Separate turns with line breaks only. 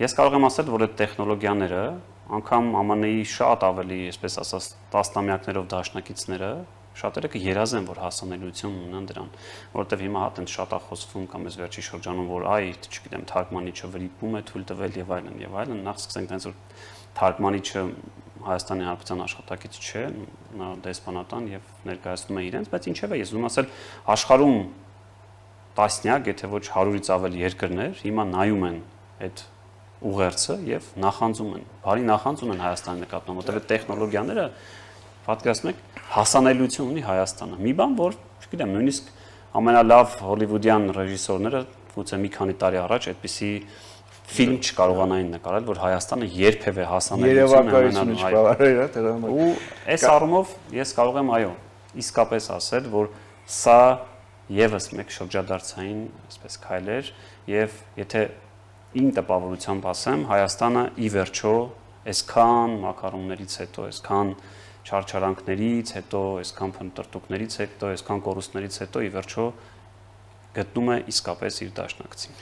Ես կարող եմ ասել, որ այդ տեխնոլոգիաները անգամ ԱՄՆ-ի շատ ավելի, այսպես ասած, տասնամյակներով դաշնակիցները շատերը կերազեն, որ հասանելիություն ունեն դրան, որովհետև հիմա հատ այնց շատ է խոսվում կամ այս վերջի շրջանում, որ այ, չգիտեմ, թարգմանիչը վրիպում է թույլ տվել եւ այլն եւ այլն, նախ սկսենք այնց որ թարգմանիչը Հայաստանի Հանրապետության աշխատակից չէ, նա դեսպանատան եւ ներկայացնում է իրենց, բայց ինչեւ է, ես ուզում ասել, աշխարհում տասնյակ, եթե ոչ 100-ից ավել երկրներ հիմա նայում են այդ ուղերձը եւ նախանձում են, բարի նախանձ ունեն Հայաստանի նկատմամբ, որտեղ այդ տեխնոլոգիաները պատկերացնում եք հասանելիություն ունի Հայաստանը։ Մի բան, որ, չգիտեմ, նույնիսկ ամենալավ հոլիվուդյան ռեժիսորները գուցե մի քանի տարի առաջ այդպիսի ֆիլմ չկարողանային նկարել, որ Հայաստանը երբևէ հասանելիություն ունենա։ Ու այս առումով ես կարող եմ, այո, իսկապես ասել, որ սա եւս մեկ շրջադարձային, այսպես քայլ էր, եւ եթե իմ տպավորությամբ ասեմ, Հայաստանը ի վերջո այսքան մակարոններից հետո, այսքան չարչարանքներից հետո, այսքան փնտրտուքներից հետո, այսքան կորուստներից հետո ի վերջո գտնում է իսկապես իր դաշնակցին։